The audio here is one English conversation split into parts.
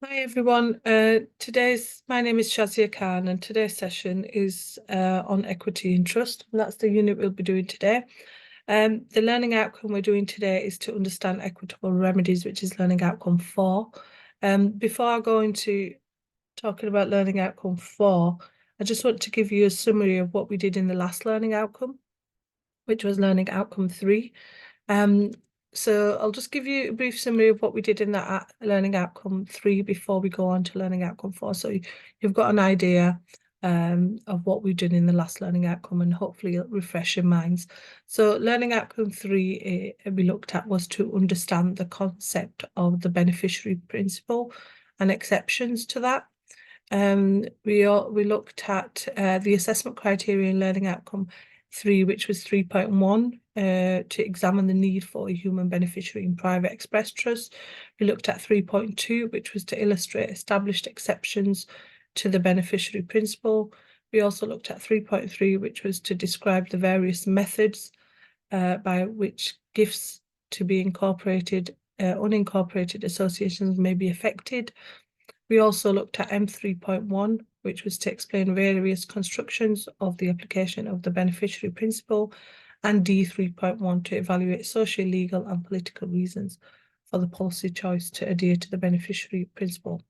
Hi everyone. My name is Shazia Khan, and today's session is on equity and trust. And that's the unit we'll be doing today. The learning outcome we're doing today is to understand equitable remedies, which is learning outcome 4. Before I go into talking about learning outcome 4, I just want to give you a summary of what we did in the last learning outcome, which was learning outcome 3. So I'll just give you a brief summary of what we did in that learning outcome 3 before we go on to learning outcome 4. So you've got an idea of what we've done in the last learning outcome, and hopefully it'll refresh your minds. So learning outcome 3 we looked at was to understand the concept of the beneficiary principle and exceptions to that. We looked at the assessment criteria in learning outcome 3, which was 3.1, to examine the need for a human beneficiary in private express trust. We looked at 3.2, which was to illustrate established exceptions to the beneficiary principle. We also looked at 3.3, which was to describe the various methods by which gifts to be incorporated, unincorporated associations may be affected. We also looked at M3.1, which was to explain various constructions of the application of the beneficiary principle, and D3.1 to evaluate social, legal, and political reasons for the policy choice to adhere to the beneficiary principle.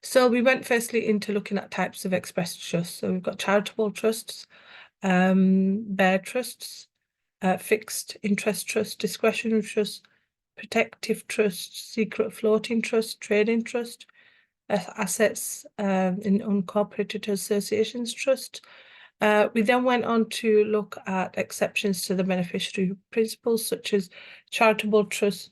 So we went firstly into looking at types of express trusts. So we've got charitable trusts, bare trusts, fixed interest trust, discretionary trust, protective trust, secret floating trust, trading trust, assets in unincorporated associations trust. We then went on to look at exceptions to the beneficiary principles, such as charitable trusts,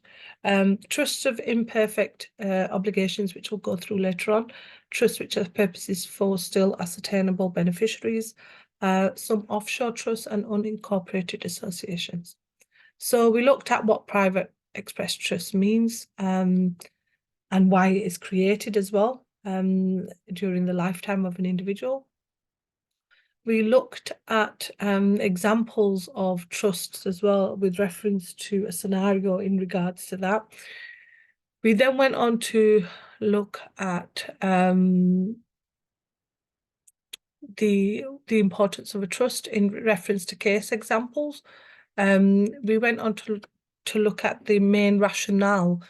trusts of imperfect obligations, which we'll go through later on, trusts which have purposes for still ascertainable beneficiaries, some offshore trusts, and unincorporated associations. So we looked at what private express trust means, and why it is created as well during the lifetime of an individual. We looked at examples of trusts as well, with reference to a scenario in regards to that. We then went on to look at the importance of a trust in reference to case examples. We went on to look at the main rationale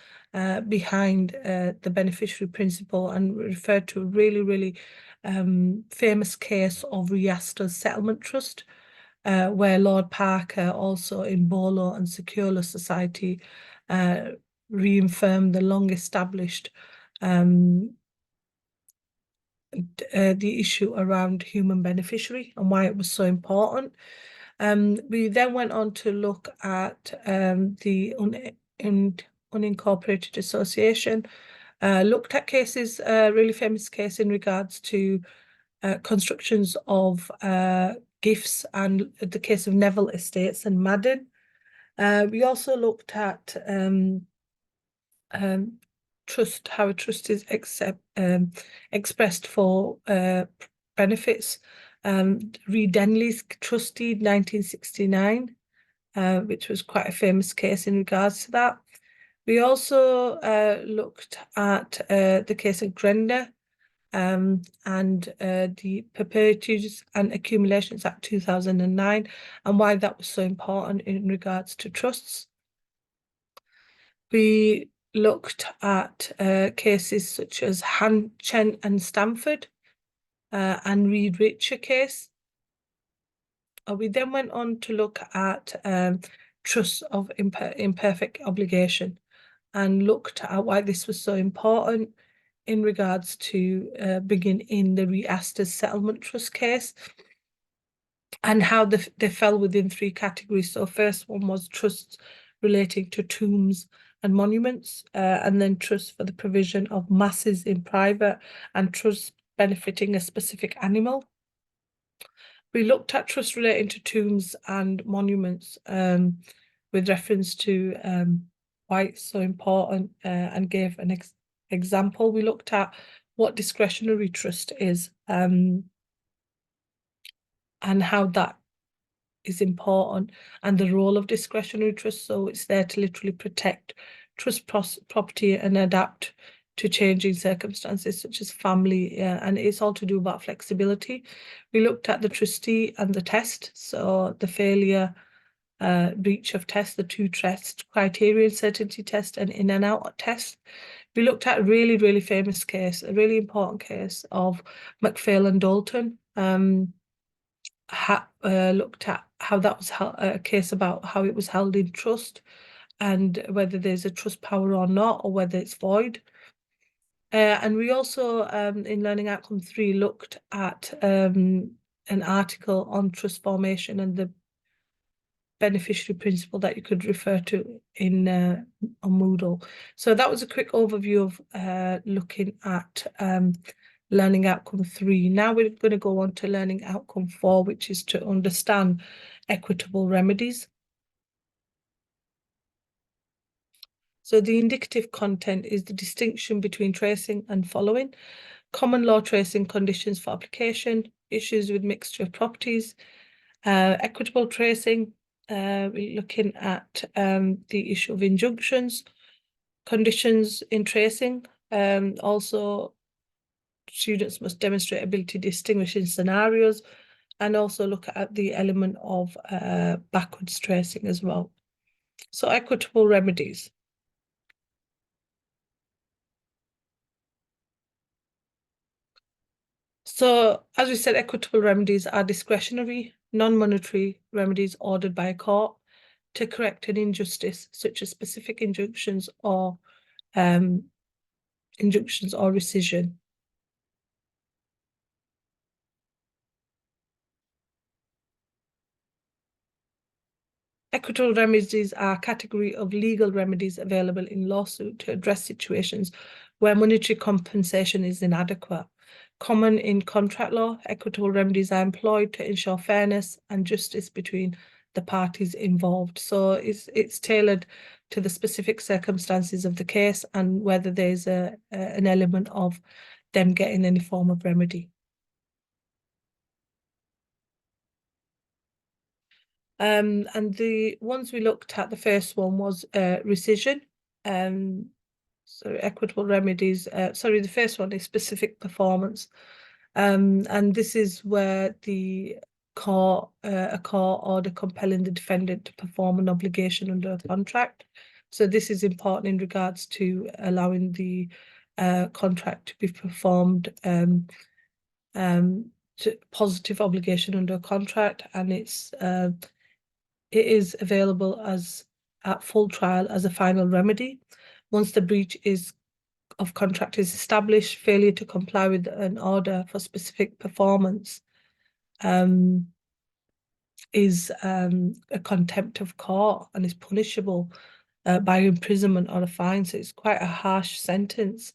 behind the beneficiary principle, and referred to a really famous case of Riasta's Settlement Trust, where Lord Parker, also in Bolo and Secular Society, reaffirmed the long-established the issue around human beneficiary and why it was so important. We then went on to look at the unincorporated association, looked at cases, a really famous case in regards to constructions of gifts, and the case of Neville Estates and Madden. We also looked at trust, how a trust is expressed for benefits. Reed Denley's trust deed 1969, which was quite a famous case in regards to that. We also looked at the case of Grender and the Perpetuities and Accumulations Act 2009, and why that was so important in regards to trusts. We looked at cases such as Han, Chen and Stanford, and Reed Richer case. We then went on to look at trusts of imperfect obligation, and looked at why this was so important in regards to bringing in the Riasta's Settlement Trust case, and how they fell within 3 categories. So first one was trusts relating to tombs and monuments, and then trusts for the provision of masses in private, and trusts benefiting a specific animal. We looked at trusts relating to tombs and monuments with reference to why it's so important, and gave an example. We looked at what discretionary trust is, and how that is important, and the role of discretionary trust. So it's there to literally protect trust property and adapt to changing circumstances such as family, and it's all to do about flexibility. We looked at the trustee and the test, so the failure, breach of test, the two test criteria, certainty test and in and out test. We looked at a really, really famous case, a really important case of McPhail and Dalton. Looked at how that was a case about how it was held in trust and whether there's a trust power or not, or whether it's void. And we also, in Learning Outcome 3, looked at an article on trust formation and the beneficiary principle that you could refer to in on Moodle. So that was a quick overview of looking at Learning Outcome 3. Now we're going to go on to Learning Outcome 4, which is to understand equitable remedies. So the indicative content is the distinction between tracing and following, common law tracing conditions for application, issues with mixture of properties, equitable tracing. We're looking at the issue of injunctions, conditions in tracing. Also, students must demonstrate ability to distinguish in scenarios, and also look at the element of backwards tracing as well. So equitable remedies. So, as we said, equitable remedies are discretionary, non-monetary remedies ordered by a court to correct an injustice, such as specific injunctions or rescission. Equitable remedies are a category of legal remedies available in lawsuit to address situations where monetary compensation is inadequate. Common in contract law, equitable remedies are employed to ensure fairness and justice between the parties involved. So it's tailored to the specific circumstances of the case and whether there's an element of them getting any form of remedy. And the ones we looked at, the first one was rescission. So equitable remedies, the first one is specific performance. And this is where a court order compelling the defendant to perform an obligation under a contract. So this is important in regards to allowing the contract to be performed, to positive obligation under a contract, and it is available at full trial as a final remedy. Once the breach of contract is established, failure to comply with an order for specific performance is a contempt of court and is punishable by imprisonment or a fine. So it's quite a harsh sentence.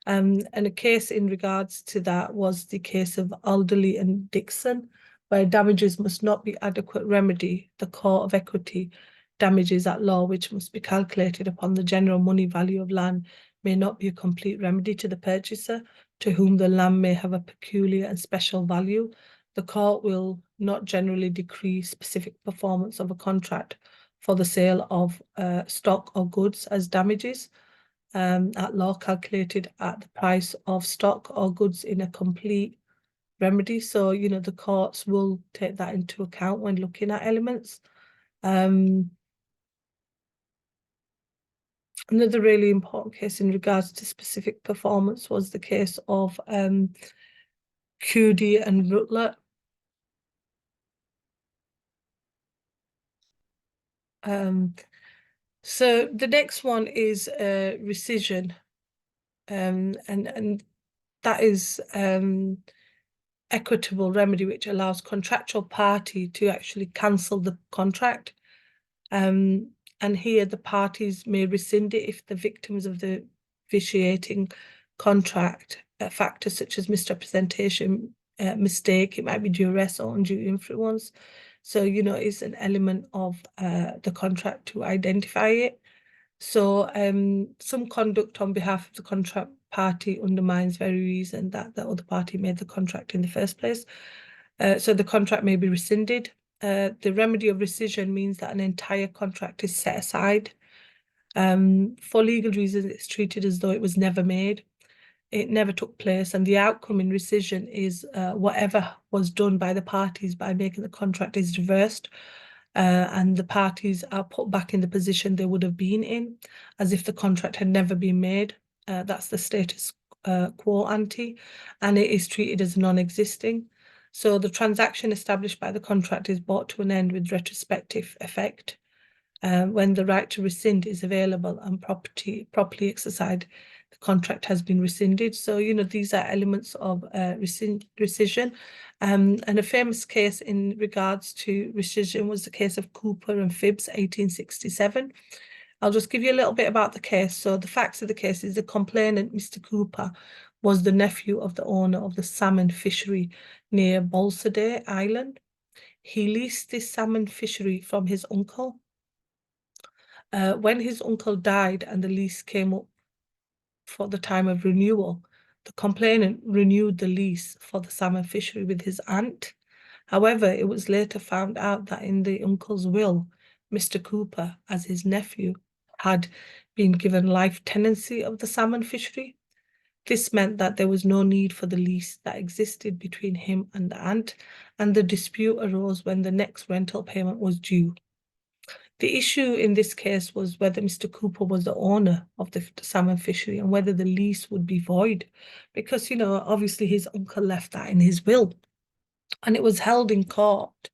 And a case in regards to that was the case of Alderley and Dixon, where damages must not be adequate remedy. The Court of Equity damages at law, which must be calculated upon the general money value of land, may not be a complete remedy to the purchaser, to whom the land may have a peculiar and special value. The court will not generally decree specific performance of a contract for the sale of stock or goods as damages at law, calculated at the price of stock or goods in a complete remedy. So, the courts will take that into account when looking at elements. Another really important case in regards to specific performance was the case of Cudi and Rutler. So the next one is rescission, and that is equitable remedy, which allows contractual party to actually cancel the contract. And here the parties may rescind it if the victims of the vitiating contract factors such as misrepresentation, mistake, it might be duress or undue influence. So, it's an element of the contract to identify it. So some conduct on behalf of the contract party undermines very reason that the other party made the contract in the first place. So the contract may be rescinded. The remedy of rescission means that an entire contract is set aside. For legal reasons, it's treated as though it was never made. it never took place, and the outcome in rescission is whatever was done by the parties by making the contract is reversed, and the parties are put back in the position they would have been in, as if the contract had never been made. That's the status quo ante, and it is treated as non-existing. So the transaction established by the contract is brought to an end with retrospective effect when the right to rescind is available and properly exercised. The contract has been rescinded. So, these are elements of rescission. And a famous case in regards to rescission was the case of Cooper and Phibbs, 1867. I'll just give you a little bit about the case. So the facts of the case is the complainant, Mr. Cooper, was the nephew of the owner of the salmon fishery near Balsadare Island. He leased this salmon fishery from his uncle. When his uncle died and the lease came up for the time of renewal, the complainant renewed the lease for the salmon fishery with his aunt. However, it was later found out that in the uncle's will, Mr. Cooper, as his nephew, had been given life tenancy of the salmon fishery. This meant that there was no need for the lease that existed between him and the aunt, and the dispute arose when the next rental payment was due. The issue in this case was whether Mr. Cooper was the owner of the salmon fishery and whether the lease would be void, because, obviously his uncle left that in his will. And it was held in court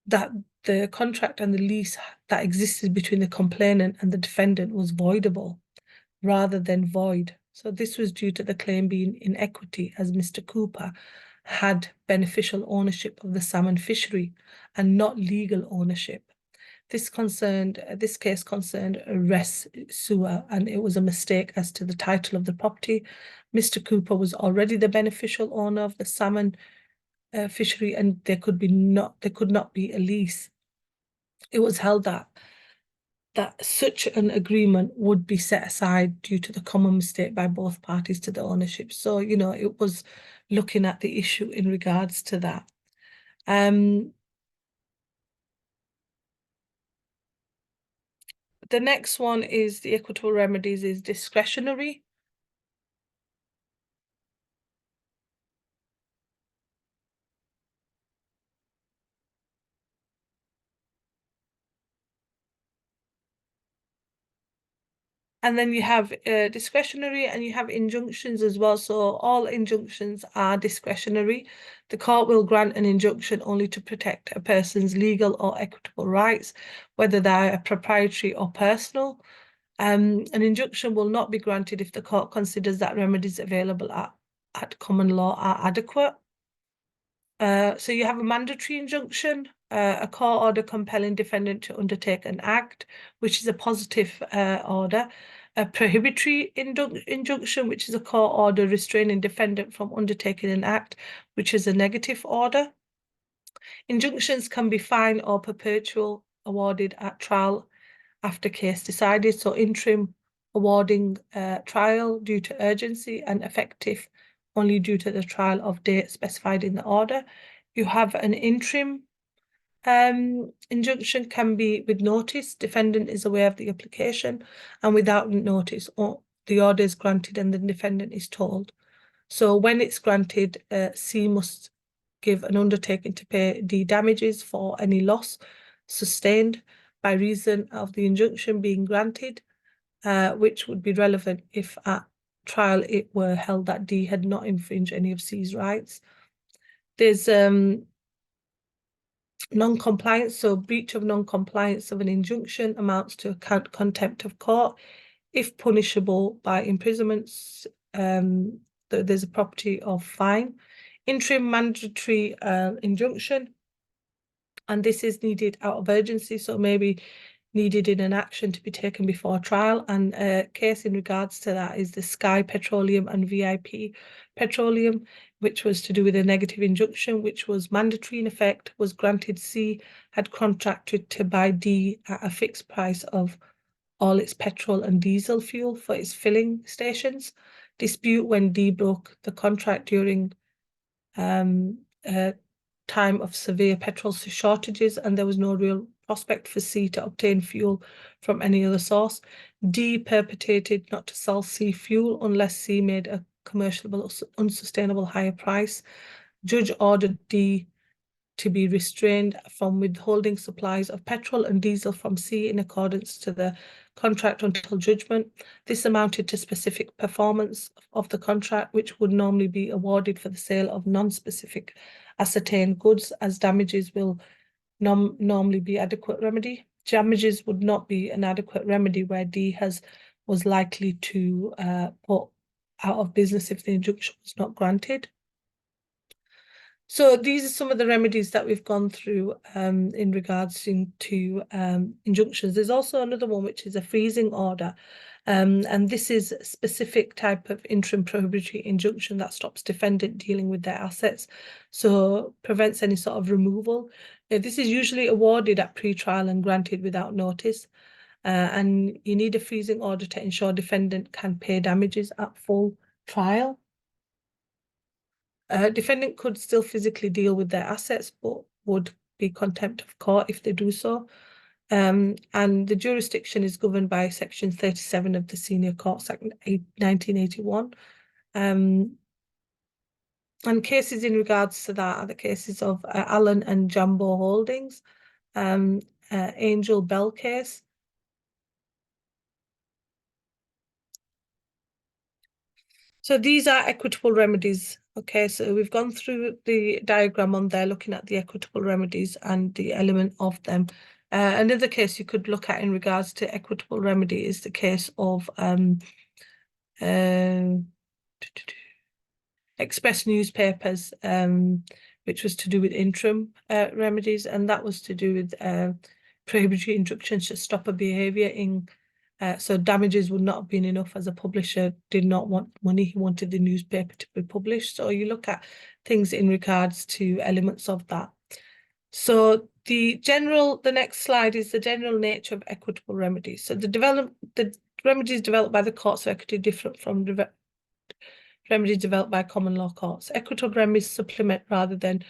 that the contract and the lease that existed between the complainant and the defendant was voidable rather than void. So this was due to the claim being in equity, as Mr. Cooper had beneficial ownership of the salmon fishery and not legal ownership. This case concerned a res sua, and it was a mistake as to the title of the property. Mr. Cooper was already the beneficial owner of the salmon fishery, and there could not be a lease. It was held that such an agreement would be set aside due to the common mistake by both parties to the ownership. So, it was looking at the issue in regards to that. The next one is the equitable remedies is discretionary. And then you have discretionary and you have injunctions as well. So all injunctions are discretionary. The court will grant an injunction only to protect a person's legal or equitable rights, whether they're proprietary or personal. An injunction will not be granted if the court considers that remedies available at common law are adequate. So you have a mandatory injunction, a court order compelling defendant to undertake an act, which is a positive order. A prohibitory injunction, which is a court order restraining defendant from undertaking an act, which is a negative order. Injunctions can be fine or perpetual, awarded at trial after case decided. So interim awarding trial due to urgency, and effective only due to the trial of date specified in the order. You have an interim injunction can be with notice. Defendant is aware of the application, and without notice, or the order is granted and the defendant is told. So when it's granted, C must give an undertaking to pay D damages for any loss sustained by reason of the injunction being granted, which would be relevant if at trial it were held that D had not infringed any of C's rights. There's non-compliance. So breach of non-compliance of an injunction amounts to contempt of court. If punishable by imprisonment, there's a property of fine. Interim mandatory injunction, and this is needed out of urgency, so maybe needed in an action to be taken before trial. And a case in regards to that is the Sky Petroleum and VIP Petroleum, which was to do with a negative injunction, which was mandatory in effect, was granted C, had contracted to buy D at a fixed price of all its petrol and diesel fuel for its filling stations. Dispute when D broke the contract during time of severe petrol shortages, and there was no real prospect for C to obtain fuel from any other source. D, perpetrated not to sell C fuel unless C made a commercial unsustainable higher price. Judge ordered D to be restrained from withholding supplies of petrol and diesel from C in accordance to the contract until judgment. This amounted to specific performance of the contract, which would normally be awarded for the sale of non-specific ascertained goods, as damages will normally be adequate remedy. Damages would not be an adequate remedy where D was likely to put out of business if the injunction was not granted. So these are some of the remedies that we've gone through in regards to injunctions. There's also another one, which is a freezing order. And this is a specific type of interim prohibitory injunction that stops defendant dealing with their assets, so prevents any sort of removal. This is usually awarded at pre-trial and granted without notice. And you need a freezing order to ensure defendant can pay damages at full trial. Defendant could still physically deal with their assets, but would be contempt of court if they do so. And the jurisdiction is governed by Section 37 of the Senior Courts Act 1981. And cases in regards to that are the cases of Allen and Jambo Holdings, Angel Bell case. So these are equitable remedies. Okay, so we've gone through the diagram on there, looking at the equitable remedies and the element of them. Another case you could look at in regards to equitable remedy is the case of Express Newspapers, which was to do with interim remedies, and that was to do with prohibitory injunctions to stop a behaviour in. So damages would not have been enough, as a publisher did not want money. He wanted the newspaper to be published. So you look at things in regards to elements of that. So the next slide is the general nature of equitable remedies. So the remedies developed by the courts of equity different from remedies developed by common law courts. Equitable remedies supplement rather than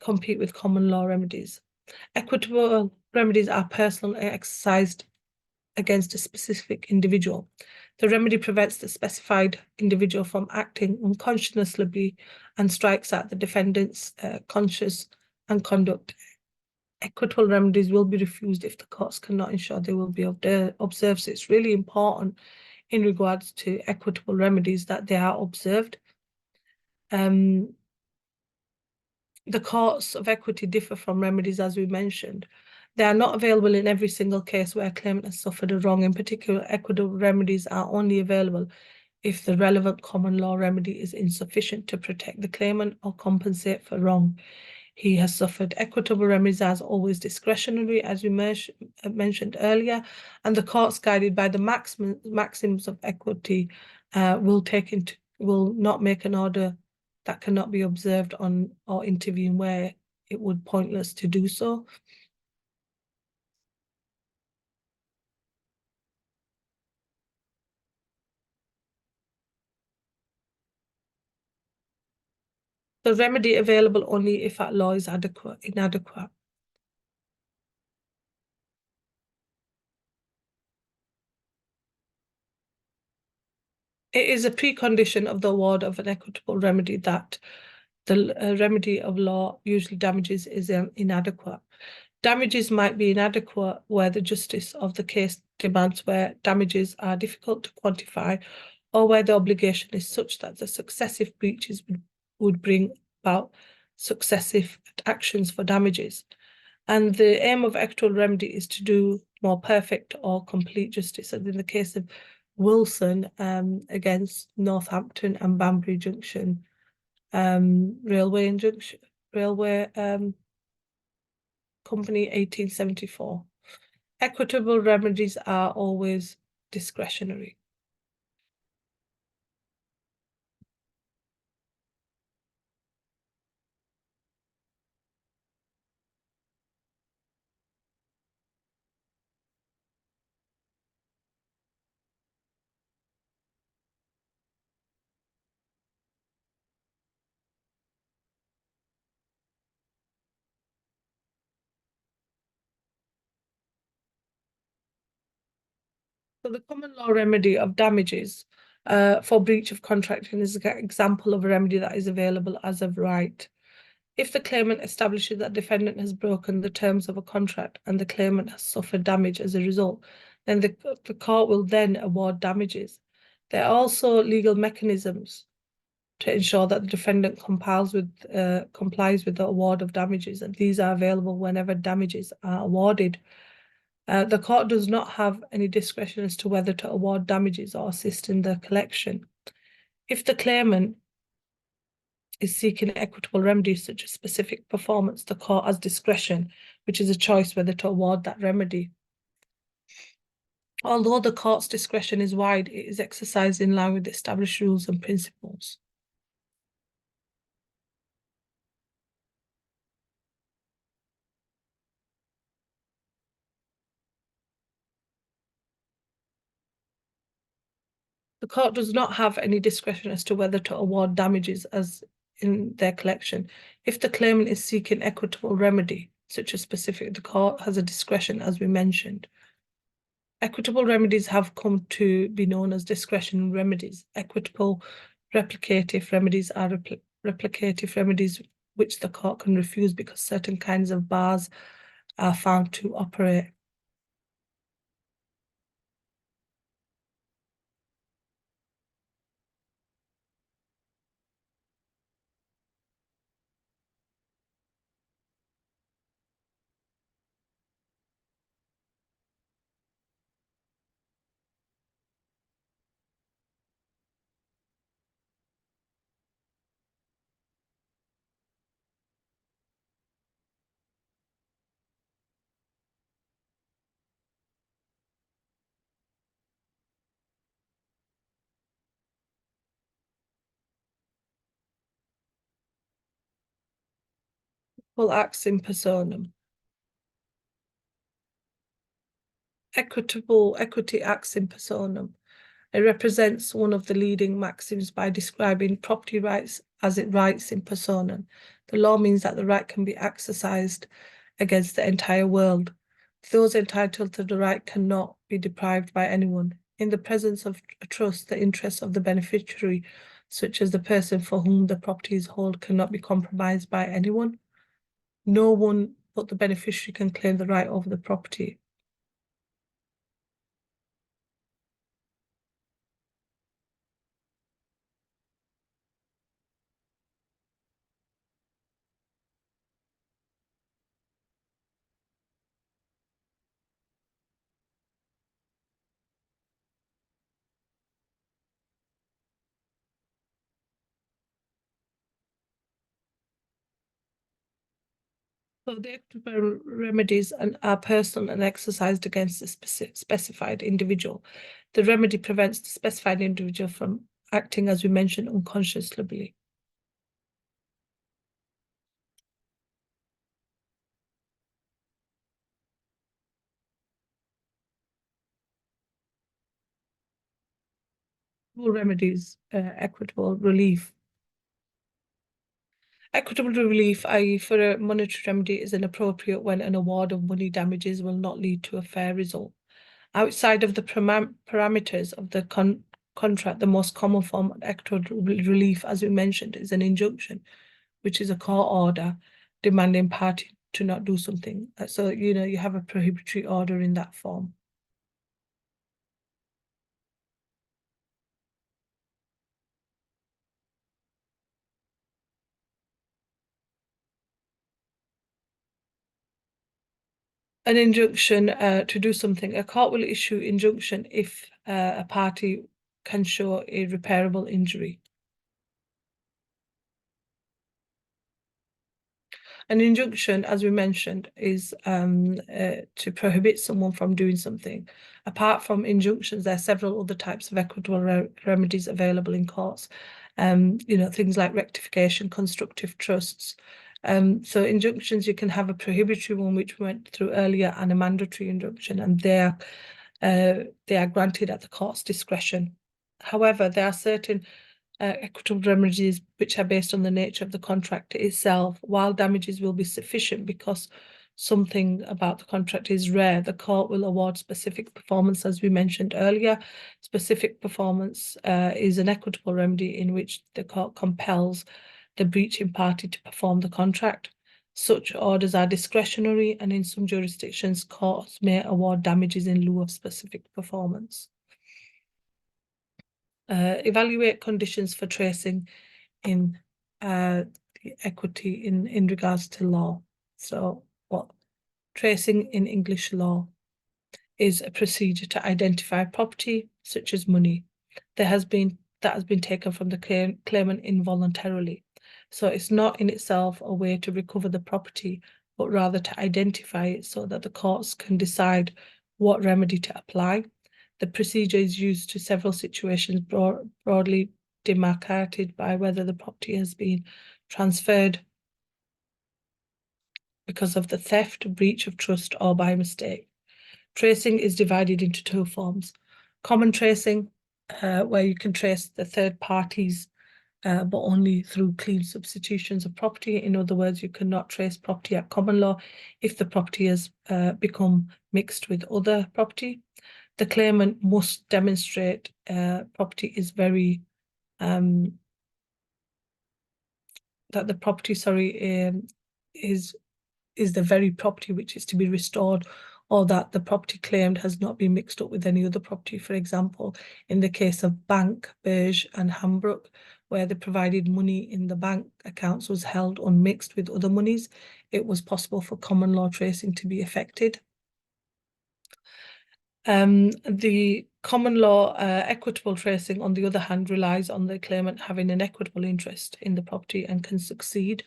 compete with common law remedies. Equitable remedies are personally exercised against a specific individual. The remedy prevents the specified individual from acting unconscionably and strikes at the defendant's conscience and conduct. Equitable remedies will be refused if the courts cannot ensure they will be observed. So it's really important in regards to equitable remedies that they are observed. The courts of equity differ from remedies, as we mentioned. They are not available in every single case where a claimant has suffered a wrong. In particular, equitable remedies are only available if the relevant common law remedy is insufficient to protect the claimant or compensate for wrong he has suffered. Equitable remedies are always discretionary, as we mentioned earlier, and the courts, guided by the maxims of equity, will not make an order that cannot be observed on or intervene where it would pointless to do so. The remedy available only if at law is inadequate. It is a precondition of the award of an equitable remedy that the remedy of law, usually damages, is inadequate. Damages might be inadequate where the justice of the case demands where damages are difficult to quantify, or where the obligation is such that the successive breaches would bring about successive actions for damages. And the aim of equitable remedy is to do more perfect or complete justice. And in the case of Wilson against Northampton and Banbury Junction Railway Company 1874. Equitable remedies are always discretionary. So the common law remedy of damages for breach of contract is an example of a remedy that is available as of right. If the claimant establishes that defendant has broken the terms of a contract and the claimant has suffered damage as a result, then the court will then award damages. There are also legal mechanisms to ensure that the defendant complies with the award of damages, and these are available whenever damages are awarded. The court does not have any discretion as to whether to award damages or assist in the collection. If the claimant is seeking equitable remedies such as specific performance, the court has discretion, which is a choice whether to award that remedy. Although the court's discretion is wide, it is exercised in line with established rules and principles. The court does not have any discretion as to whether to award damages as in their collection. If the claimant is seeking equitable remedy, such as specific, the court has a discretion, as we mentioned. Equitable remedies have come to be known as discretionary remedies. Equitable replicative remedies are replicative remedies which the court can refuse because certain kinds of bars are found to operate. Well, acts in personam. Equity acts in personam. It represents one of the leading maxims by describing property rights as it rights in personam. The law means that the right can be exercised against the entire world. Those entitled to the right cannot be deprived by anyone. In the presence of a trust, the interests of the beneficiary, such as the person for whom the property is held, cannot be compromised by anyone. No one but the beneficiary can claim the right over the property. So the equitable remedies are personal and exercised against a specified individual. The remedy prevents the specified individual from acting, as we mentioned, unconsciously. Remedies, equitable relief. Equitable relief, i.e. for a monetary remedy, is inappropriate when an award of money damages will not lead to a fair result. Outside of the parameters of the contract, the most common form of equitable relief, as we mentioned, is an injunction, which is a court order demanding party to not do something. So, you have a prohibitory order in that form. An injunction to do something. A court will issue injunction if a party can show irreparable injury. An injunction, as we mentioned, is to prohibit someone from doing something. Apart from injunctions, there are several other types of equitable remedies available in courts. Things like rectification, constructive trusts. So injunctions, you can have a prohibitory one, which we went through earlier, and a mandatory injunction, and they are granted at the court's discretion. However, there are certain equitable remedies which are based on the nature of the contract itself, while damages will be sufficient because something about the contract is rare, the court will award specific performance, as we mentioned earlier. Specific performance is an equitable remedy in which the court compels the breaching party to perform the contract. Such orders are discretionary, and in some jurisdictions, courts may award damages in lieu of specific performance. Evaluate conditions for tracing in the equity in regards to law. So what tracing in English law is a procedure to identify property such as money that has been taken from the claimant involuntarily. So it's not in itself a way to recover the property, but rather to identify it so that the courts can decide what remedy to apply. The procedure is used to several situations broadly demarcated by whether the property has been transferred because of the theft, breach of trust, or by mistake. Tracing is divided into two forms. Common tracing, where you can trace the third parties, but only through clean substitutions of property. In other words, you cannot trace property at common law if the property has become mixed with other property. The claimant must demonstrate property is very that the property, is the very property which is to be restored, or that the property claimed has not been mixed up with any other property. For example, in the case of Bank, Berge and Hambrook, where the provided money in the bank accounts was held unmixed with other monies, it was possible for common law tracing to be effected. The common law equitable tracing, on the other hand, relies on the claimant having an equitable interest in the property and can succeed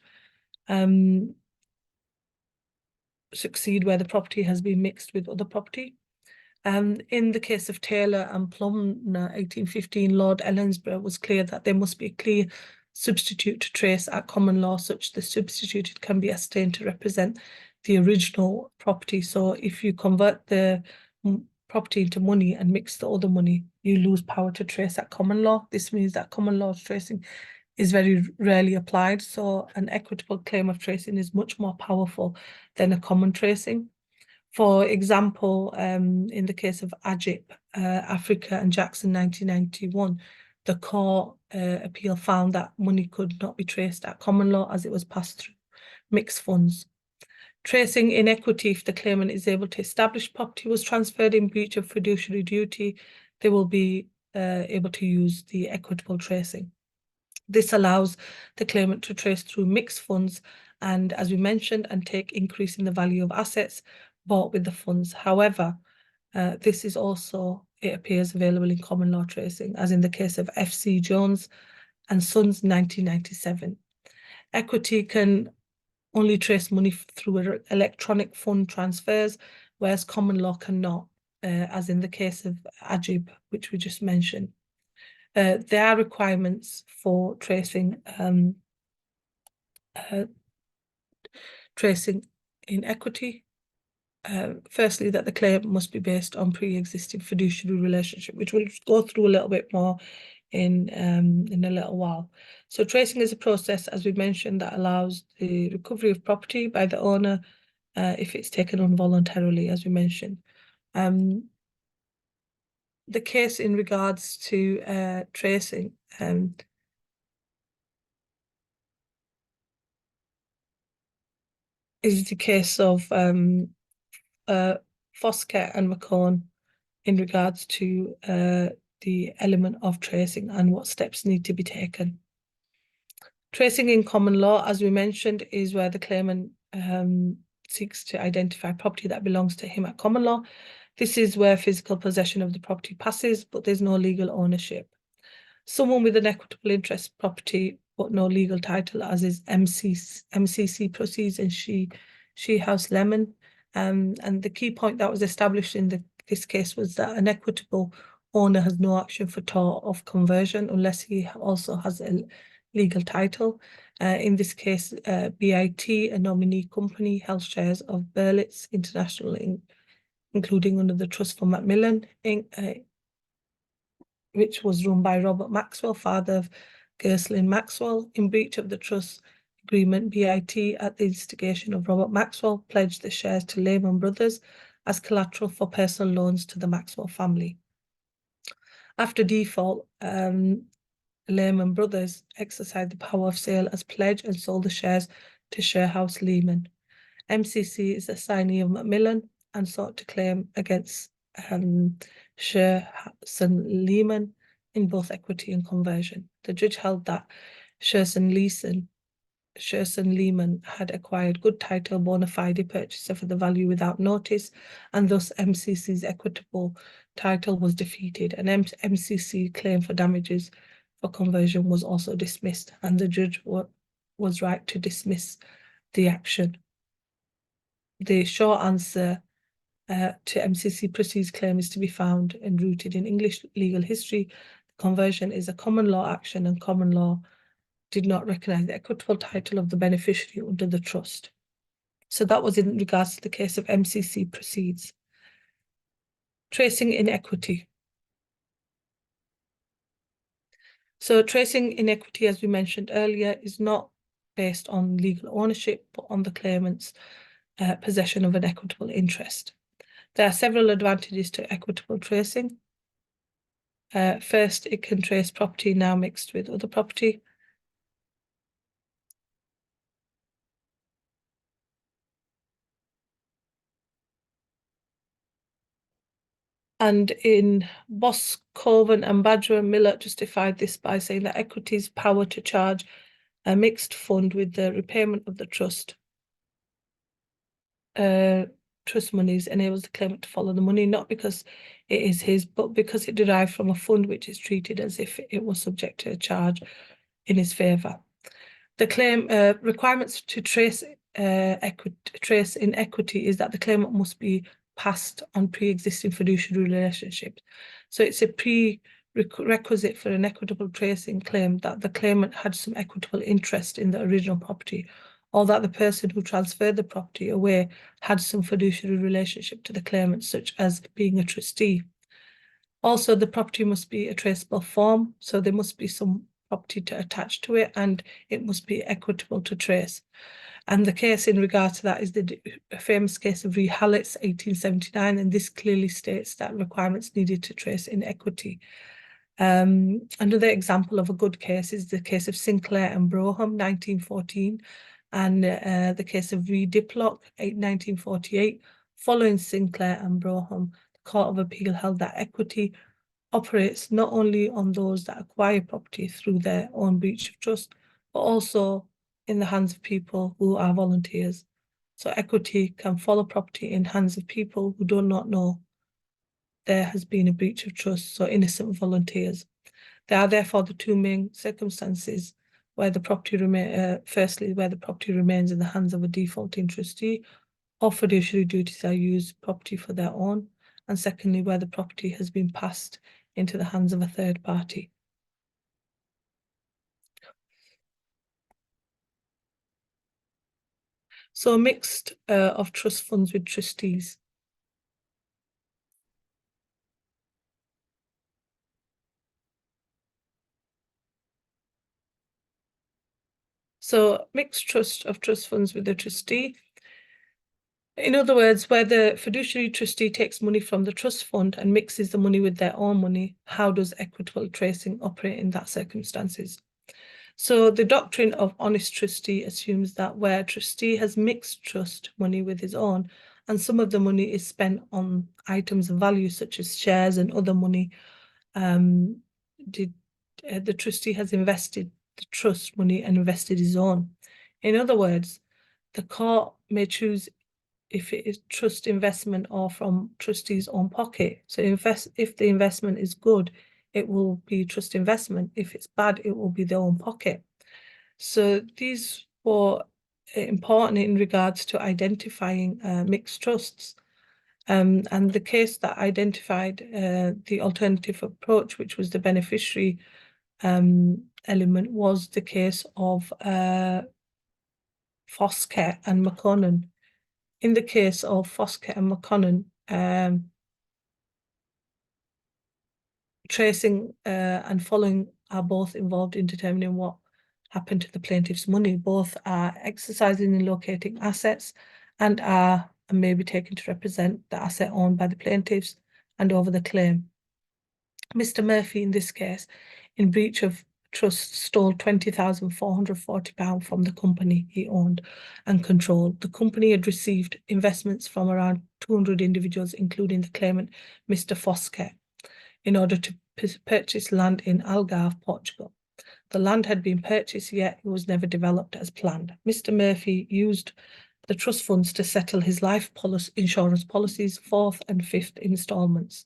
where the property has been mixed with other property. In the case of Taylor and Plummer, 1815, Lord Ellenborough was clear that there must be a clear substitute to trace at common law, such the substituted can be ascertained to represent the original property. So if you convert the property into money and mix the other money, you lose power to trace at common law. This means that common law tracing is very rarely applied. So an equitable claim of tracing is much more powerful than a common tracing. For example, in the case of ATHE, Africa and Jackson 1991, the court appeal found that money could not be traced at common law as it was passed through mixed funds. Tracing in equity, if the claimant is able to establish property was transferred in breach of fiduciary duty, they will be able to use the equitable tracing. This allows the claimant to trace through mixed funds and, as we mentioned, and take increase in the value of assets bought with the funds. However, this is also, it appears, available in common law tracing, as in the case of FC Jones and Sons 1997. Equity can only trace money through electronic fund transfers, whereas common law cannot, as in the case of ATHE, which we just mentioned. There are requirements for tracing in equity. Firstly, that the claim must be based on pre-existing fiduciary relationship, which we'll go through a little bit more in a little while. So tracing is a process, as we mentioned, that allows the recovery of property by the owner if it's taken involuntarily, as we mentioned. The case in regards to tracing is the case of Foskett and McCone in regards to the element of tracing and what steps need to be taken. Tracing in common law, as we mentioned, is where the claimant seeks to identify property that belongs to him at common law. This is where physical possession of the property passes, but there's no legal ownership. Someone with an equitable interest property, but no legal title, as is MCC proceeds and She House Lemon. And the key point that was established in this case was that an equitable owner has no action for tort of conversion unless he also has a legal title. In this case, BIT, a nominee company, held shares of Berlitz International, including under the Trust for Macmillan, which was run by Robert Maxwell, father of Gerslyn Maxwell. In breach of the trust, Agreement, BIT, at the instigation of Robert Maxwell, pledged the shares to Lehman Brothers as collateral for personal loans to the Maxwell family. After default, Lehman Brothers exercised the power of sale as pledge and sold the shares to Sharehouse Lehman. MCC is the assignee of Macmillan and sought to claim against Shearson Lehman in both equity and conversion. The judge held that Shearson Lehman had acquired good title bona fide purchaser for the value without notice, and thus MCC's equitable title was defeated. An MCC claim for damages for conversion was also dismissed, and the judge was right to dismiss the action. The short answer to MCC proceeds claim is to be found and rooted in English legal history. Conversion is a common law action, and common law did not recognise the equitable title of the beneficiary under the trust. So that was in regards to the case of MCC proceeds. Tracing inequity. So tracing inequity, as we mentioned earlier, is not based on legal ownership, but on the claimant's possession of an equitable interest. There are several advantages to equitable tracing. First, it can trace property now mixed with other property. And in Boss, Coven, and Badger and Miller justified this by saying that equity's power to charge a mixed fund with the repayment of the trust monies enables the claimant to follow the money, not because it is his, but because it derived from a fund which is treated as if it was subject to a charge in his favour. The claim requirements to trace inequity is that the claimant must be passed on pre-existing fiduciary relationships. So it's a prerequisite for an equitable tracing claim that the claimant had some equitable interest in the original property, or that the person who transferred the property away had some fiduciary relationship to the claimant, such as being a trustee. Also, the property must be a traceable form, so there must be some property to attach to it, and it must be equitable to trace. And the case in regard to that is the famous case of Re Hallett, 1879, and this clearly states that requirements needed to trace inequity. Another example of a good case is the case of Sinclair and Brougham, 1914, and the case of Re Diplock, 1948. Following Sinclair and Brougham, the Court of Appeal held that equity operates not only on those that acquire property through their own breach of trust, but also in the hands of people who are volunteers. So equity can follow property in hands of people who do not know there has been a breach of trust, so innocent volunteers. There are therefore the two main circumstances where the property firstly, where the property remains in the hands of a defaulting trustee, or fiduciary duties are used property for their own, and secondly, where the property has been passed into the hands of a third party. So a mixed of trust funds with trustees. So mixed trust of trust funds with the trustee. In other words, where the fiduciary trustee takes money from the trust fund and mixes the money with their own money, how does equitable tracing operate in that circumstances? So the doctrine of honest trustee assumes that where a trustee has mixed trust money with his own, and some of the money is spent on items of value such as shares and other money, the trustee has invested the trust money and invested his own. In other words, the court may choose if it is trust investment or from trustee's own pocket. So if the investment is good, it will be trust investment. If it's bad, it will be their own pocket. So these were important in regards to identifying mixed trusts. And the case that identified the alternative approach, which was the beneficiary element, was the case of Foskett and McConnon. In the case of Foskett and McConnon, tracing and following are both involved in determining what happen to the plaintiff's money. Both are exercising in locating assets and may be taken to represent the asset owned by the plaintiffs and over the claim. Mr. Murphy, in this case, in breach of trust, stole £20,440 from the company he owned and controlled. The company had received investments from around 200 individuals, including the claimant, Mr. Fosquet, in order to purchase land in Algarve, Portugal. The land had been purchased, yet it was never developed as planned. Mr. Murphy used the trust funds to settle his life insurance policies, 4th and 5th instalments.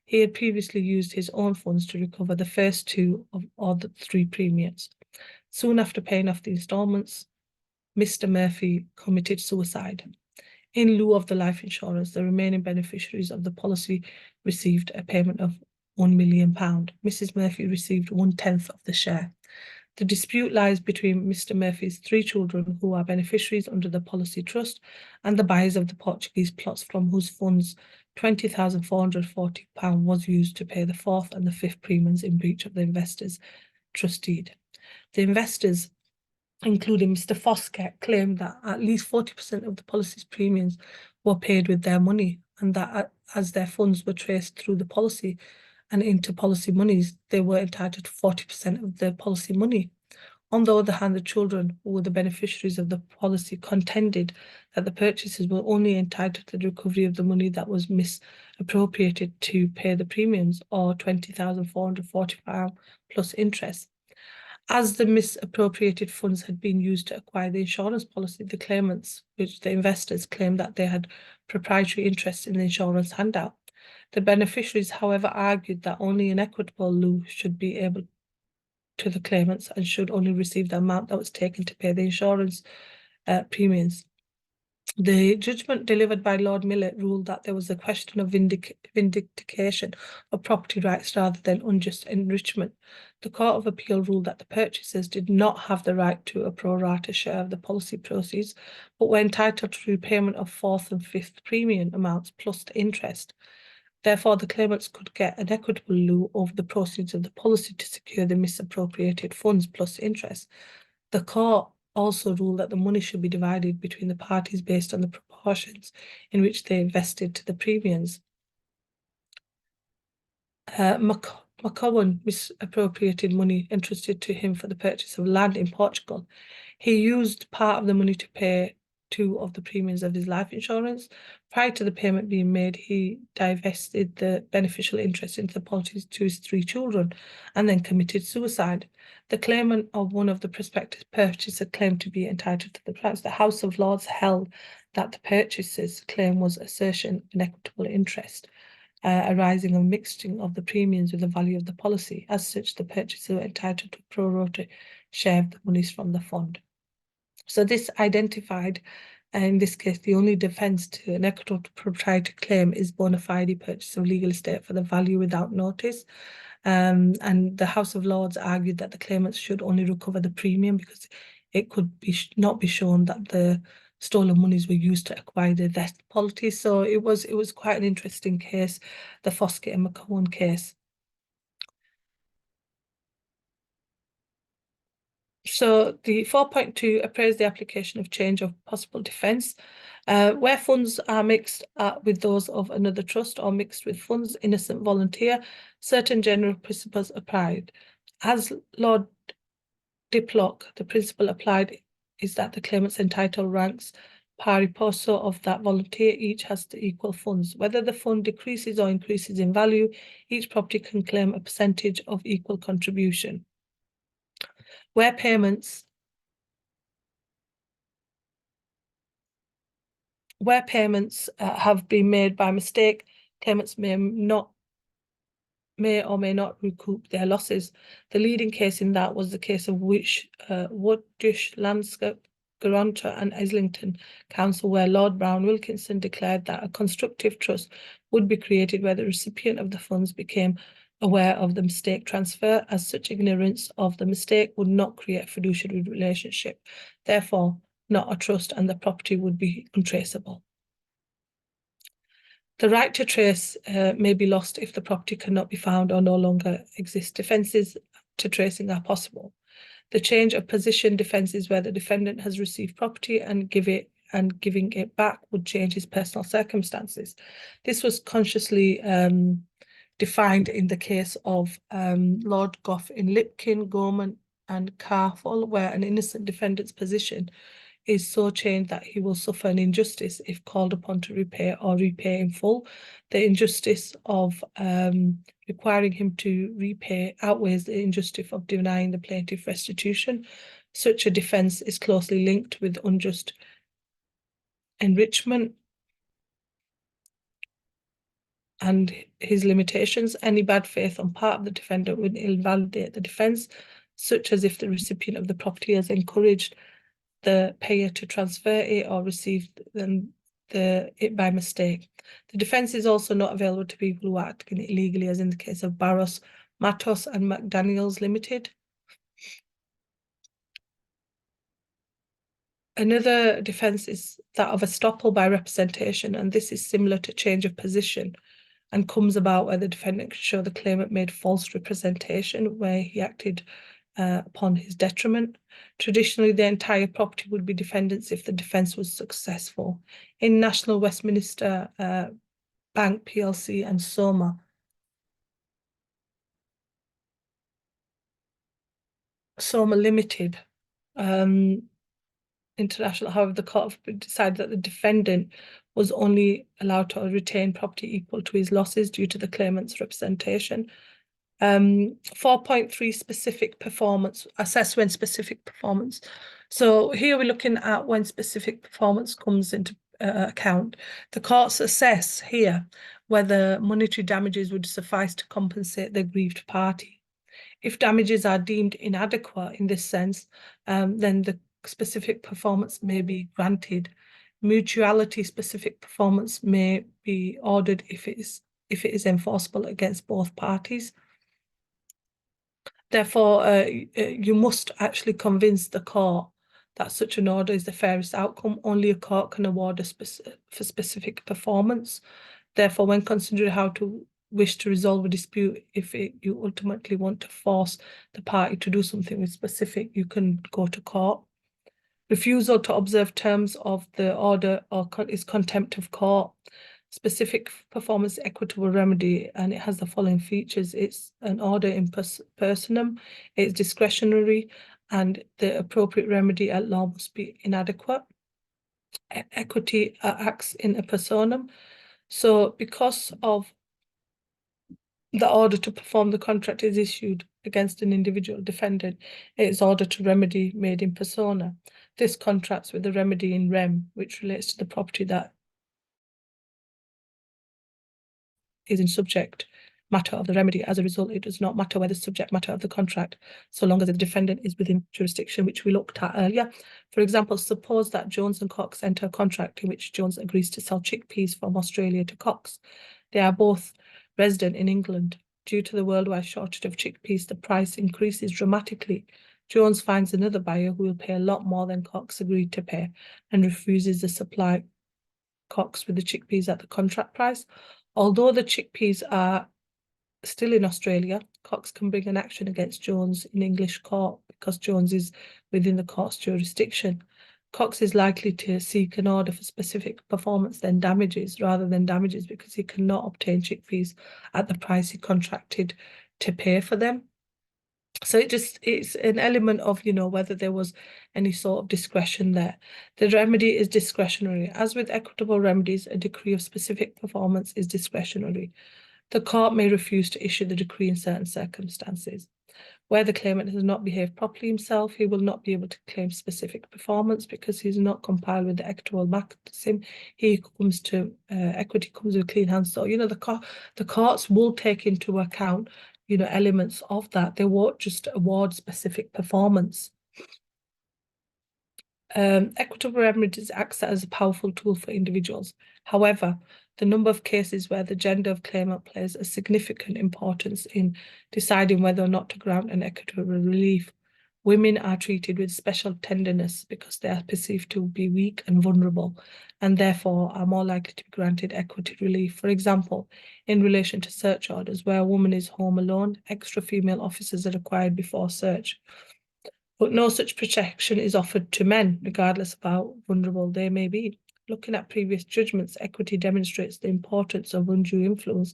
He had previously used his own funds to recover the first 2 of the 3 premiums. Soon after paying off the instalments, Mr. Murphy committed suicide. In lieu of the life insurance, the remaining beneficiaries of the policy received a payment of £1 million. Mrs. Murphy received 1/10 of the share. The dispute lies between Mr. Murphy's 3 children, who are beneficiaries under the policy trust, and the buyers of the Portuguese plots, from whose funds £20,440 was used to pay the 4th and the 5th premiums in breach of the investors' trust deed. The investors, including Mr. Fosquet, claimed that at least 40% of the policy's premiums were paid with their money, and that as their funds were traced through the policy and into policy monies, they were entitled to 40% of the policy money. On the other hand, the children, who were the beneficiaries of the policy, contended that the purchasers were only entitled to the recovery of the money that was misappropriated to pay the premiums, or £20,440 plus interest. As the misappropriated funds had been used to acquire the insurance policy, the claimants, which the investors, claimed that they had proprietary interest in the insurance handout. The beneficiaries, however, argued that only an equitable lieu should be able to the claimants and should only receive the amount that was taken to pay the insurance premiums. The judgment delivered by Lord Millett ruled that there was a question of vindication of property rights rather than unjust enrichment. The Court of Appeal ruled that the purchasers did not have the right to a pro rata share of the policy proceeds, but were entitled to repayment of 4th and 5th premium amounts plus the interest. Therefore, the claimants could get an equitable lieu over the proceeds of the policy to secure the misappropriated funds plus interest. The court also ruled that the money should be divided between the parties based on the proportions in which they invested to the premiums. McCowan misappropriated money entrusted to him for the purchase of land in Portugal. He used part of the money to pay 2 of the premiums of his life insurance. Prior to the payment being made, he divested the beneficial interest into the policies to his 3 children and then committed suicide. The claimant of one of the prospective purchasers claimed to be entitled to the price. The House of Lords held that the purchaser's claim was assertion of an equitable interest arising of mixing of the premiums with the value of the policy. As such, the purchaser were entitled to a pro rata share of the monies from the fund. So this identified, in this case, the only defence to an equitable proprietary claim is bona fide purchase of legal estate for the value without notice. And the House of Lords argued that the claimants should only recover the premium because it could not be shown that the stolen monies were used to acquire the death policy. So it was quite an interesting case, the Fosquet and McCowan case. So the 4.2 appraise the application of change of possible defence. Where funds are mixed with those of another trust or mixed with funds, innocent volunteer, certain general principles applied. As Lord Diplock, the principle applied is that the claimant's entitled ranks pari passu of that volunteer, each has the equal funds. Whether the fund decreases or increases in value, each property can claim a percentage of equal contribution. Where payments have been made by mistake, claimants may or may not recoup their losses. The leading case in that was the case of Wooddish Landscape, Garonta and Islington Council, where Lord Brown Wilkinson declared that a constructive trust would be created where the recipient of the funds became aware of the mistake transfer, as such ignorance of the mistake would not create a fiduciary relationship. Therefore, not a trust, and the property would be untraceable. The right to trace may be lost if the property cannot be found or no longer exists. Defences to tracing are possible. The change of position defence is where the defendant has received property and giving it back would change his personal circumstances. This was consciously defined in the case of Lord Gough in Lipkin, Gorman and Carful, where an innocent defendant's position is so changed that he will suffer an injustice if called upon to repay or repay in full. The injustice of requiring him to repay outweighs the injustice of denying the plaintiff restitution. Such a defence is closely linked with unjust enrichment and his limitations. Any bad faith on part of the defendant would invalidate the defence, such as if the recipient of the property has encouraged the payer to transfer it or received it by mistake. The defence is also not available to people who are acting illegally, as in the case of Barros, Matos and McDaniels Limited. Another defence is that of estoppel by representation, and this is similar to change of position and comes about where the defendant can show the claimant made false representation where he acted upon his detriment. Traditionally, the entire property would be defendant's if the defence was successful. In National Westminster Bank PLC and Soma Limited International, however, the court decided that the defendant was only allowed to retain property equal to his losses due to the claimant's representation. 4.3 specific performance, assess when specific performance. So here we're looking at when specific performance comes into account. The courts assess here whether monetary damages would suffice to compensate the aggrieved party. If damages are deemed inadequate in this sense, then the specific performance may be granted. Mutuality specific performance may be ordered if it is enforceable against both parties. Therefore, you must actually convince the court that such an order is the fairest outcome. Only a court can award for specific performance. Therefore, when considering how to wish to resolve a dispute, if you ultimately want to force the party to do something with specific, you can go to court. Refusal to observe terms of the order is contempt of court. Specific performance equitable remedy, and it has the following features. It's an order in personam, it's discretionary, and the appropriate remedy at law must be inadequate. Equity acts in a personam. So because of the order to perform the contract is issued against an individual defendant, it is order to remedy made in persona. This contrasts with the remedy in rem, which relates to the property that is in subject matter of the remedy. As a result, it does not matter whether subject matter of the contract, so long as the defendant is within jurisdiction, which we looked at earlier. For example, suppose that Jones and Cox enter a contract in which Jones agrees to sell chickpeas from Australia to Cox. They are both resident in England. Due to the worldwide shortage of chickpeas, the price increases dramatically. Jones finds another buyer who will pay a lot more than Cox agreed to pay and refuses to supply Cox with the chickpeas at the contract price. Although the chickpeas are still in Australia, Cox can bring an action against Jones in English court because Jones is within the court's jurisdiction. Cox is likely to seek an order for specific performance then damages rather than damages because he cannot obtain chickpeas at the price he contracted to pay for them. So it's an element of, whether there was any sort of discretion there. The remedy is discretionary. As with equitable remedies, a decree of specific performance is discretionary. The court may refuse to issue the decree in certain circumstances. Where the claimant has not behaved properly himself, he will not be able to claim specific performance because he is not complied with the equitable maxim. He comes to equity comes with clean hands. So, the courts will take into account elements of that. They won't just award specific performance. Equitable remedies acts as a powerful tool for individuals. However, the number of cases where the gender of claimant plays a significant importance in deciding whether or not to grant an equitable relief. Women are treated with special tenderness because they are perceived to be weak and vulnerable, and therefore are more likely to be granted equity relief. For example, in relation to search orders, where a woman is home alone, extra female officers are required before search. But no such protection is offered to men, regardless of how vulnerable they may be. Looking at previous judgments, equity demonstrates the importance of undue influence,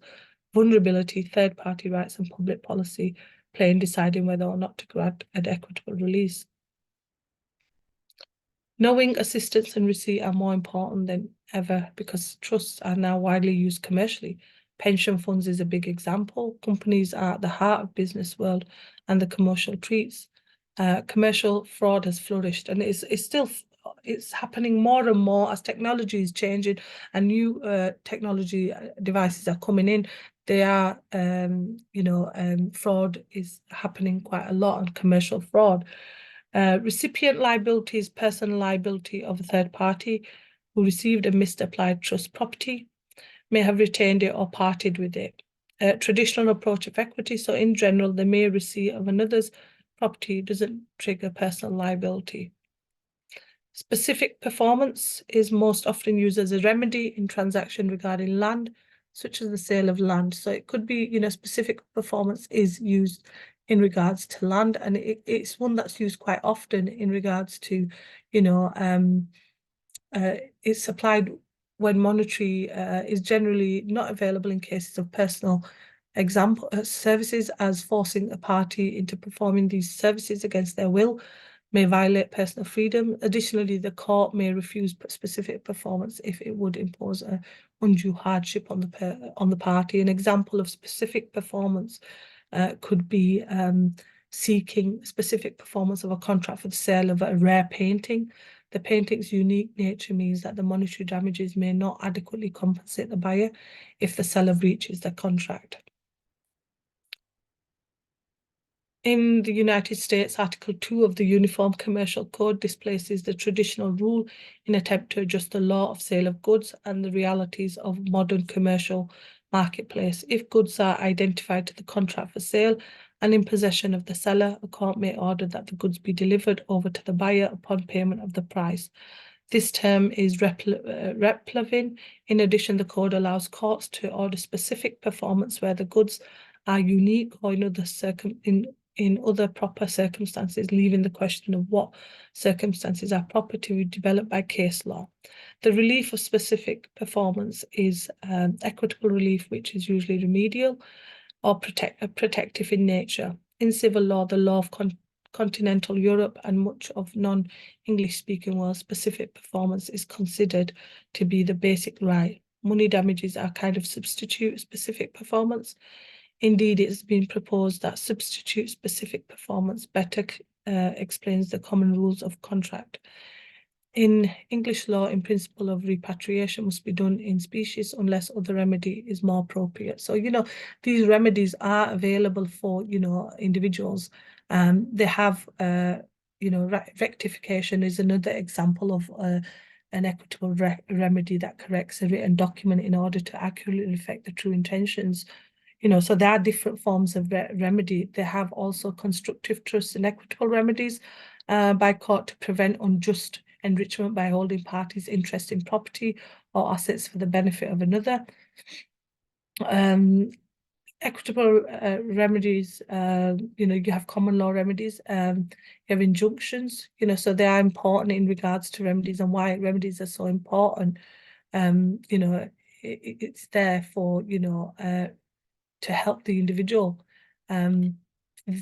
vulnerability, third-party rights, and public policy play in deciding whether or not to grant an equitable release. Knowing assistance and receipt are more important than ever because trusts are now widely used commercially. Pension funds is a big example. Companies are at the heart of business world and the commercial treats. Commercial fraud has flourished, and it's happening more and more as technology is changing and new technology devices are coming in. They are, fraud is happening quite a lot on commercial fraud. Recipient liability is personal liability of a third party who received a misapplied trust property, may have retained it or parted with it. Traditional approach of equity, so in general, the mere receipt of another's property doesn't trigger personal liability. Specific performance is most often used as a remedy in transaction regarding land, such as the sale of land. So it could be, specific performance is used in regards to land, and it's one that's used quite often in regards to, it's applied when monetary is generally not available in cases of personal services, as forcing a party into performing these services against their will may violate personal freedom. Additionally, the court may refuse specific performance if it would impose an undue hardship on the party. An example of specific performance could be seeking specific performance of a contract for the sale of a rare painting. The painting's unique nature means that the monetary damages may not adequately compensate the buyer if the seller breaches the contract. In the United States, Article 2 of the Uniform Commercial Code displaces the traditional rule in an attempt to adjust the law of sale of goods and the realities of modern commercial marketplace. If goods are identified to the contract for sale and in possession of the seller, a court may order that the goods be delivered over to the buyer upon payment of the price. This term is replevin. In addition, the code allows courts to order specific performance where the goods are unique or in other proper circumstances, leaving the question of what circumstances are proper to be developed by case law. The relief of specific performance is equitable relief, which is usually remedial or protective in nature. In civil law, the law of continental Europe and much of non-English speaking world, specific performance is considered to be the basic right. Money damages are kind of substitute specific performance. Indeed, it has been proposed that substitute specific performance better explains the common rules of contract. In English law, in principle of repatriation must be done in species unless other remedy is more appropriate. So, these remedies are available for, individuals. They have, rectification is another example of an equitable remedy that corrects a written document in order to accurately reflect the true intentions. So there are different forms of remedy. They have also constructive trust and equitable remedies by court to prevent unjust enrichment by holding parties' interest in property or assets for the benefit of another. Equitable remedies, you have common law remedies, you have injunctions, so they are important in regards to remedies and why remedies are so important. It's there for, to help the individual. The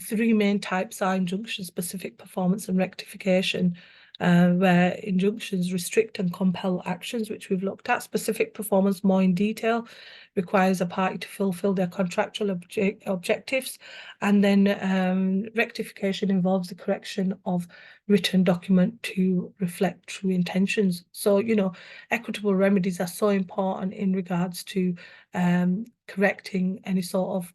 three main types are injunction, specific performance, and rectification, where injunctions restrict and compel actions, which we've looked at. Specific performance, more in detail, requires a party to fulfill their contractual objectives. And then rectification involves the correction of written document to reflect true intentions. So, equitable remedies are so important in regards to correcting any sort of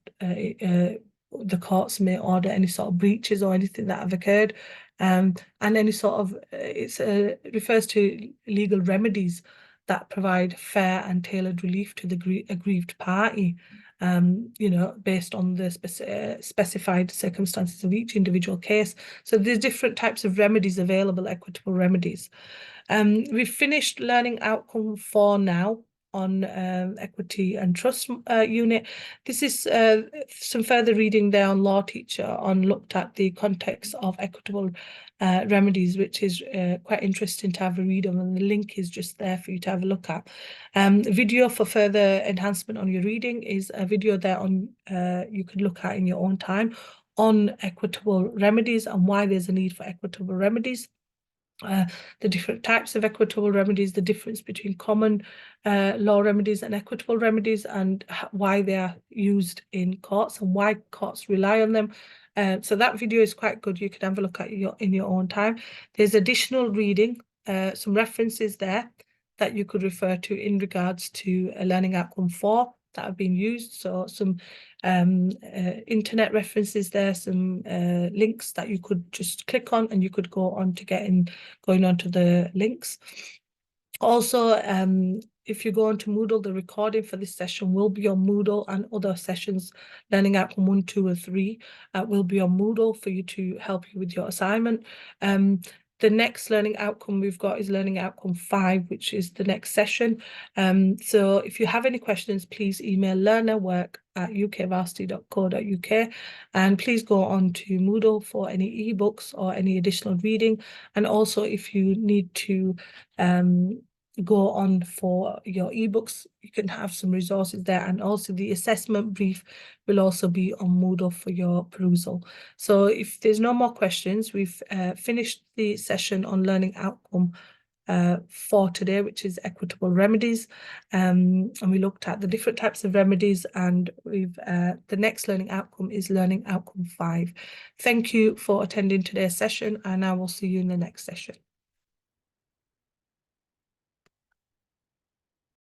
the courts may order any sort of breaches or anything that have occurred, and any sort of it refers to legal remedies that provide fair and tailored relief to the aggrieved party, based on the specified circumstances of each individual case. So there's different types of remedies available, equitable remedies. We've finished learning outcome 4 now. on equity and trust unit. This is some further reading there on law teacher on looked at the context of equitable remedies, which is quite interesting to have a read on, and the link is just there for you to have a look at. Video for further enhancement on your reading is a video there on you can look at in your own time on equitable remedies and why there's a need for equitable remedies. The different types of equitable remedies, the difference between common law remedies and equitable remedies, and why they are used in courts and why courts rely on them. So that video is quite good. You can have a look at in your own time. There's additional reading, some references there that you could refer to in regards to Learning Outcome 4 that have been used. So some internet references there, some links that you could just click on, and you could go on to going on to the links. Also, if you go onto Moodle, the recording for this session will be on Moodle, and other sessions, Learning Outcome 1, 2, and 3, will be on Moodle for you to help you with your assignment. The next learning outcome we've got is learning outcome 5, which is the next session. So if you have any questions, please email learnerwork@ukvarsity.co.uk, and please go on to Moodle for any ebooks or any additional reading. And also, if you need to go on for your ebooks, you can have some resources there, and also the assessment brief will also be on Moodle for your perusal. So if there's no more questions, we've finished the session on learning outcome for today, which is equitable remedies, and we looked at the different types of remedies, and we've the next learning outcome is learning outcome 5. Thank you for attending today's session, and I will see you in the next session.